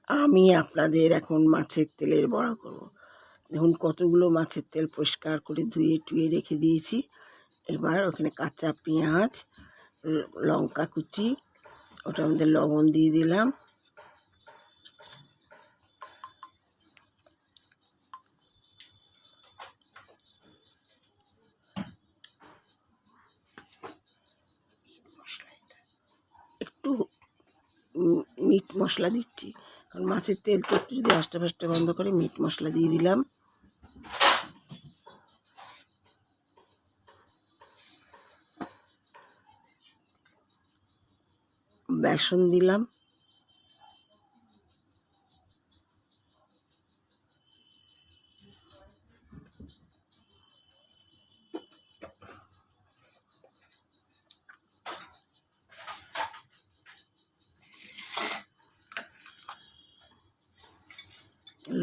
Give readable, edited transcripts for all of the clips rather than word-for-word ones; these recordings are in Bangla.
আমি আপনাদের এখন মাছের তেলের বড়া করব। দেখুন কতগুলো মাছের তেল পরিষ্কার করে ধুয়ে টুয়ে রেখে দিয়েছি। এবার ওখানে কাঁচা পেঁয়াজ, লঙ্কা কুচি, ওটার মধ্যে লবণ দিয়ে দিলাম, একটু মিট মশলা দিচ্ছি, কারণ মাছের তেল তো একটু যদি আস্তে ফাস্তে বন্ধ করে মিট মশলা দিয়ে দিলাম, বেসন দিলাম,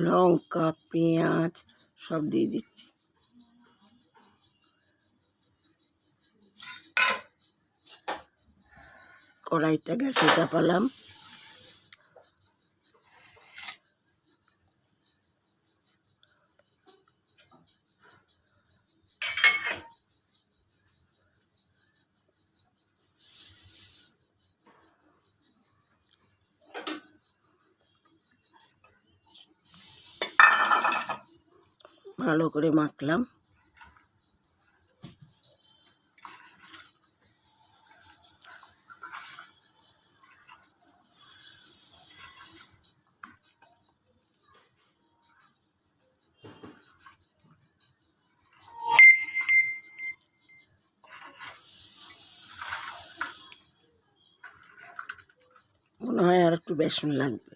লঙ্কা, পেঁয়াজ সব দিয়ে দিচ্ছি। কড়াইটা গ্যাসে চাপালাম, ভালো করে মাখলাম, মনে হয় আর একটু বেসন লাগবে,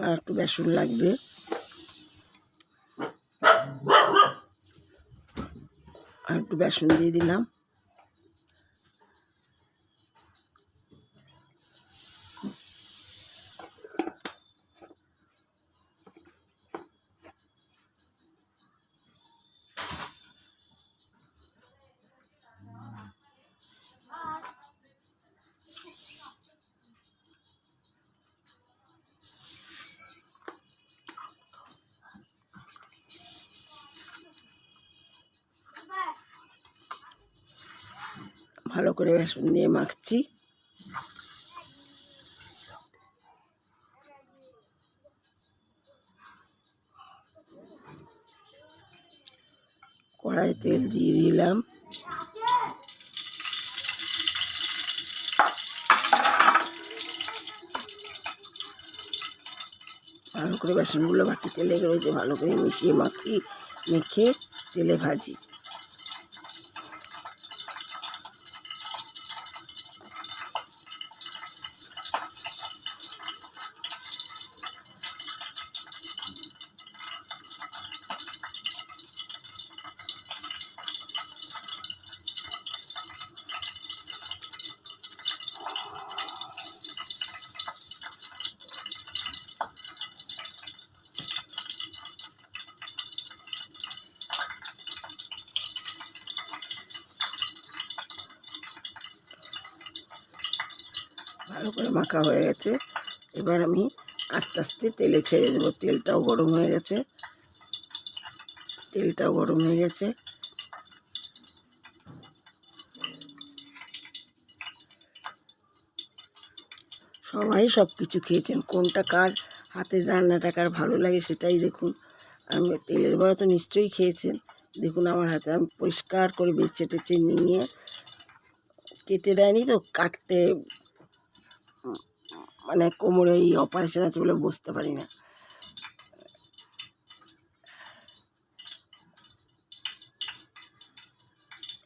আর একটু বেসন লাগবে। আর একটু বেসন দিয়ে দিলাম, ভালো করে বেসন দিয়ে মাখছি। কড়াই তেল দিয়ে দিলাম, ভালো করে বেসনগুলো বাকি তেলে রয়েছে ভালো করে মিশিয়ে মেখে তেলে ভাজি। ভালো করে মাখা হয়ে গেছে, এবার আমি আস্তে আস্তে তেলে ছেড়ে দেবো। তেলটাও গরম হয়ে গেছে, সবাই সব কিছু খেয়েছেন, কোনটা কার হাতের রান্নাটা কার ভালো লাগে সেটাই দেখুন। আমি তেলের বড়া তো নিশ্চয়ই খেয়েছেন, দেখুন আমার হাতে আমি পরিষ্কার করে বেছে টেছে নিয়ে, কেটে দেয়নি তো, কাটতে মানে কোমরে এই অপারেশন আছে বলে বসতে পারি না।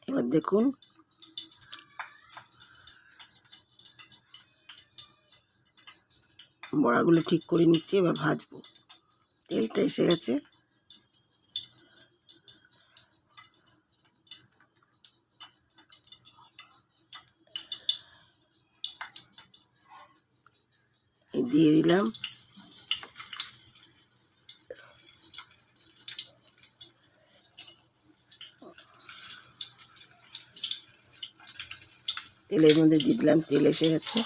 এবার দেখুন বড়াগুলো ঠিক করে নিচ্ছি, এবার ভাজবো। তেলটা এসে গেছে, দিয়ে দিলাম, তেলের মধ্যে দিয়ে দিলাম, তেল এসে গেছে।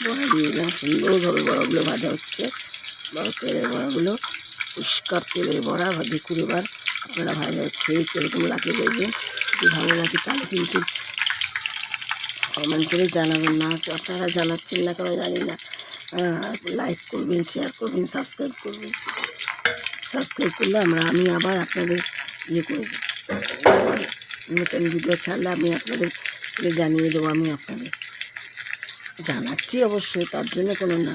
বড়া দিয়ে দিলাম, সুন্দরভাবে বড়াগুলো ভাজা হচ্ছে। বড় তেলের বড়াগুলো, পরিষ্কার তেলের বড়া। দেখুন এবার আপনারা ভাজা খেয়ে কীরকম লাগে দেখবেন। যদি ভালো লাগে তাহলে কিন্তু কমেন্ট করে জানাবেন। না আপনারা জানাচ্ছেন না কেন জানি না। লাইক করবেন, শেয়ার করবেন, সাবস্ক্রাইব করবেন। সাবস্ক্রাইব করলে আমি আবার আপনাদের ইয়ে করব, নতুন ভিডিও ছাড়লে আমি আপনাদের জানিয়ে দেবো। আমি আপনাদের জানাচ্ছি অবশ্যই, তার জন্য কোনো না।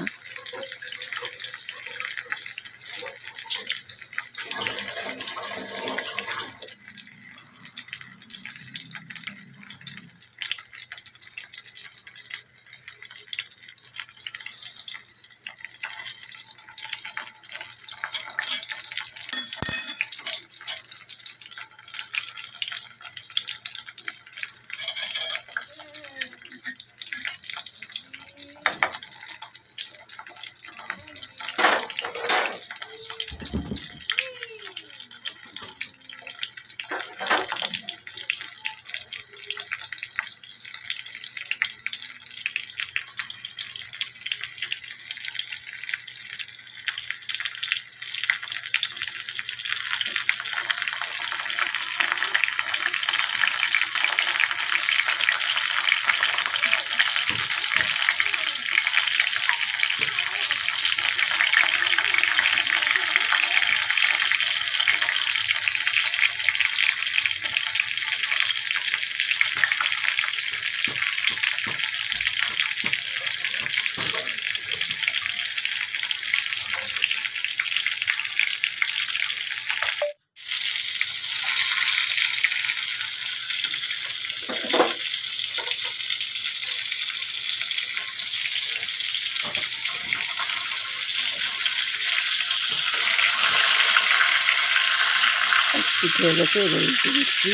পিঠে হয়ে গেছে, এবার উল্টে দিচ্ছি।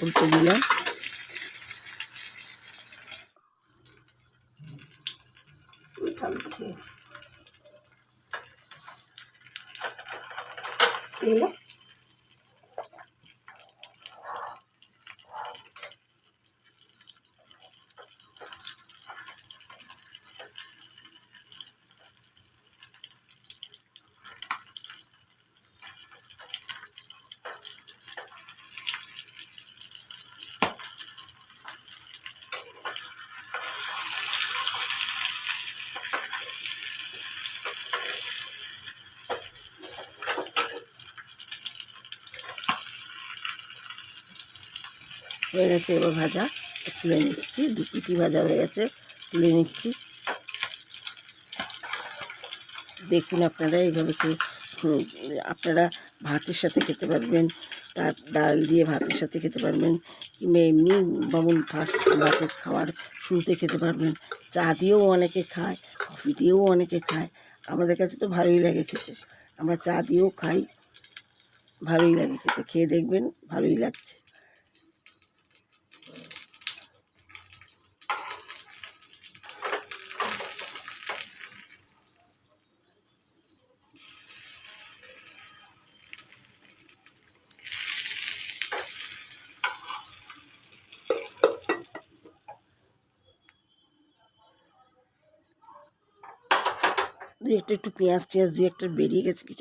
উল্টে দিলাম। হয়ে গেছে, এবার ভাজা তুলে নিচ্ছি। দু পিঠি ভাজা হয়ে গেছে, তুলে নিচ্ছি। দেখুন আপনারা এইভাবে আপনারা ভাতের সাথে খেতে পারবেন, তার ডাল দিয়ে ভাতের সাথে খেতে পারবেন, কিংবা এমনি যেমন ফার্স্ট ভাতের খাওয়ার শুরুতে খেতে পারবেন। চা দিয়েও অনেকে খায়, কফি দিয়েও অনেকে খায়। আমাদের কাছে তো ভালোই লাগে খেতে, আমরা চা দিয়েও খাই, ভালোই লাগে খেতে। খেয়ে দেখবেন, ভালোই লাগছে। একটু পেঁয়াজ টিয়াজ 2-1 বেরিয়ে গেছে কিছু।